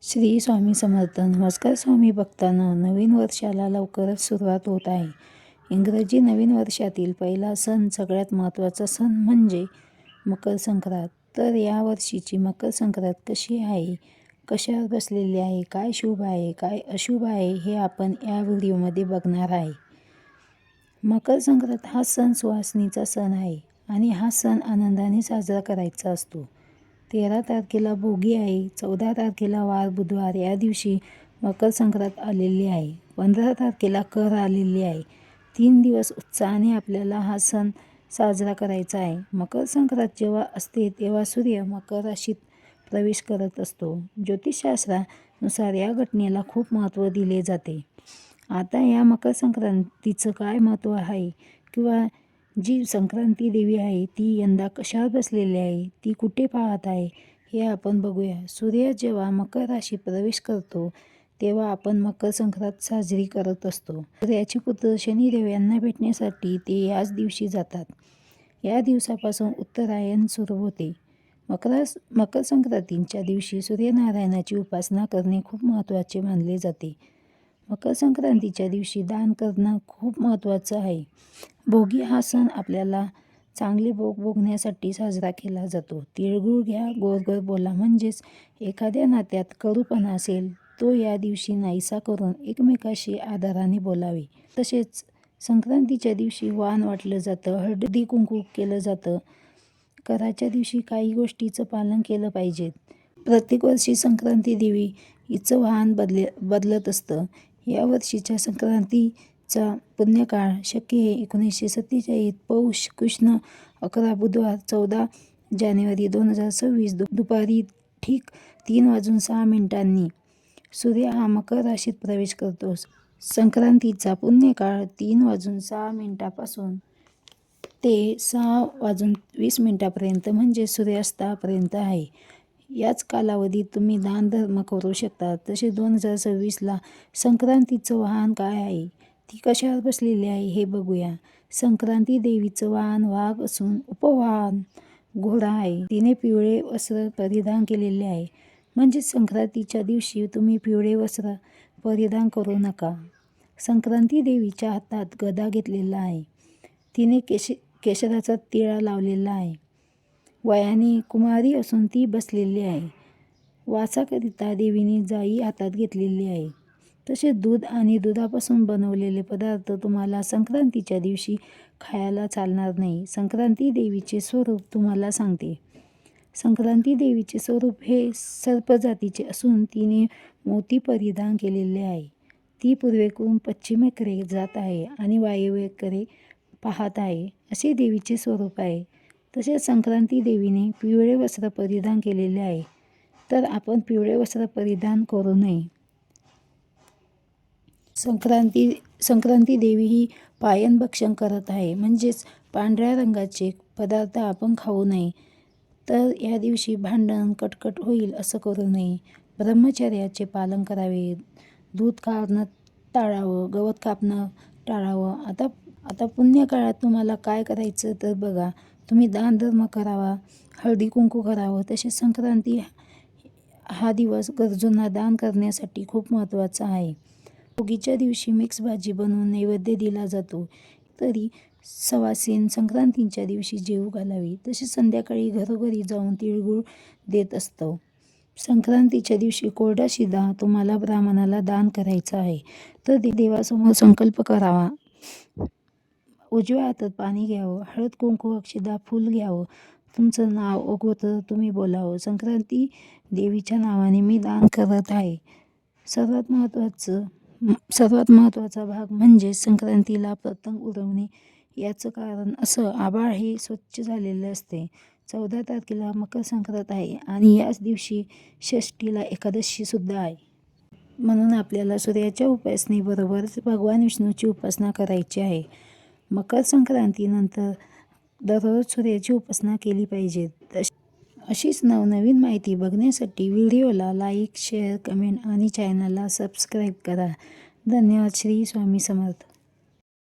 श्री स्वामी समर्थ. नमस्कार स्वामी भक्तांनो, नवीन वर्षाला लवकरच सुरुवात होत आहे. इंग्रजी नवीन वर्षातील पहिला सण, सगळ्यात महत्त्वाचा सण म्हणजे मकर संक्रांत. तर या वर्षीची मकर संक्रांत कशी आहे, कशावर बसलेली आहे, काय शुभ आहे, काय अशुभ आहे, हे आपण या व्हिडिओमध्ये बघणार आहे. मकर संक्रांत हा सण सुहासनीचा सण आहे आणि हा सण आनंदाने साजरा करायचा असतो. 13 तारखेला भोगी आहे, 14 तारखेला वार बुधवार या दिवशी मकर संक्रांत आलेली आहे, 15 तारखेला कर आलेली आहे. 3 दिवस उत्साहाने आपल्याला हा सण साजरा करायचा आहे. मकर संक्रांत जेव्हा असते तेव्हा सूर्य मकर राशीत प्रवेश करत असतो. ज्योतिषशास्त्रानुसार या घटनेला खूप महत्त्व दिले जाते. आता या मकर संक्रांतीचं काय महत्त्व आहे किंवा जी संक्रांती देवी आहे ती यंदा कशावर बसलेली आहे, ती कुठे पाहत आहे, हे आपण बघूया. सूर्य जेव्हा मकर राशीत प्रवेश करतो तेव्हा आपण मकर संक्रांत साजरी करत असतो. सूर्याचे पुत्र शनिदेव यांना भेटण्यासाठी ते याच दिवशी जातात. या दिवसापासून उत्तरायण सुरू होते. मकर संक्रांतीच्या दिवशी सूर्यनारायणाची उपासना करणे खूप महत्त्वाचे मानले जाते. मकर संक्रांतीच्या दिवशी दान करणं खूप महत्त्वाचं आहे. भोगी हा सण आपल्याला चांगले भोग भोगण्यासाठी साजरा केला जातो. तिळगुळ घ्या, गोड गोड बोला, म्हणजेच एखाद्या नात्यात कडूपणा असेल तो या दिवशी नाहीसा करून एकमेकाशी आदराने बोलावे. तसेच संक्रांतीच्या दिवशी वाण वाटलं जातं, हळदी कुंकू केलं जातं. कराच्या दिवशी काही गोष्टीचं पालन केलं पाहिजे. प्रत्येक वर्षी संक्रांती देवी हिचं वाहन बदलत असतं. या वर्षीच्या संक्रांतीचा पुण्यकाळ शके 1947 पौष कृष्ण 11 बुधवार 14 जानेवारी 2026 दुपारी ठीक 3:06 सूर्य हा मकर राशीत प्रवेश करतो. संक्रांतीचा पुण्यकाळ 3:06 पासून ते 6:20 पर्यंत म्हणजे सूर्यास्तापर्यंत आहे. याच कालावधीत तुम्ही दान धर्म करू शकता. तसे 2026ला संक्रांतीचं वाहन काय आहे, ती कशावर बसलेली आहे हे बघूया. संक्रांती देवीचं वाहन वाघ असून उपवाहन घोडा आहे. तिने पिवळे वस्त्र परिधान केलेले आहे. म्हणजे संक्रांतीच्या दिवशी तुम्ही पिवळे वस्त्र परिधान करू नका. संक्रांती देवीच्या हातात गदा घेतलेला आहे. तिने केशराचा तिळा लावलेला आहे. वयाने कुमारी असून ती बसलेली आहे. वासाकरिता देवीने जाई हातात घेतलेली आहे. तसेच दूध आणि दुधापासून बनवलेले पदार्थ तुम्हाला संक्रांतीच्या दिवशी खायला चालणार नाही. संक्रांती देवीचे स्वरूप तुम्हाला सांगते. संक्रांती देवीचे स्वरूप हे सर्प जातीचे असून तिने मोती परिधान केलेले आहे. ती पूर्वेकडून पश्चिमेकडे जात आहे आणि वायव्येकडे पाहत आहे, असे देवीचे स्वरूप आहे. तसेच संक्रांती देवीने पिवळे वस्त्र परिधान केलेले आहे, तर आपण पिवळे वस्त्र परिधान करू नये. संक्रांती देवी ही पायन भक्षण करत आहे, म्हणजेच पांढऱ्या रंगाचे पदार्थ आपण खाऊ नये. तर या दिवशी भांडण कटकट होईल असं करू नये. ब्रह्मचर्याचे पालन करावे. दूध खाणं टाळावं, गवत कापणं टाळावं. आता पुण्यकाळात तुम्हाला काय करायचं तर बघा, तुम्ही दान धर्म करावा, हळदी कुंकू करावं. तसेच संक्रांती हा दिवस गरजूंना दान करण्यासाठी खूप महत्त्वाचा आहे. भोगीच्या दिवशी मिक्स भाजी बनवून नैवेद्य दिला जातो. तरी सवासीन संक्रांतीच्या दिवशी जेवू घालावी. तसेच संध्याकाळी घरोघरी जाऊन तिळगुळ देत असतो. संक्रांतीच्या दिवशी कोरडा शिधा तुम्हाला ब्राह्मणाला दान करायचा आहे. तर देवासमोर संकल्प करावा. उजव्या हातात पाणी घ्यावं, हळद कुंकू अक्षदा फूल घ्यावं, तुमचं नाव ओघवतं तुम्ही बोलावं, संक्रांती देवीच्या नावाने मी दान करत आहे. सर्वात महत्त्वाचा भाग म्हणजे संक्रांतीला पतंग उडवणे. याचं कारण असं, आभाळ हे स्वच्छ झालेले असते. 14 तारखेला मकर संक्रांत आहे आणि याच दिवशी षष्टीला एकादशी सुद्धा आहे. म्हणून आपल्याला सूर्याच्या उपासनेबरोबर भगवान विष्णूची उपासना करायची आहे. मकर संक्रांतीनंतर दररोज सूर्याची उपासना केली पाहिजे. अशीच नवनवीन माहिती बघण्यासाठी व्हिडिओला लाईक, शेअर, कमेंट आणि चॅनलला सबस्क्राईब करा. धन्यवाद. श्री स्वामी समर्थ.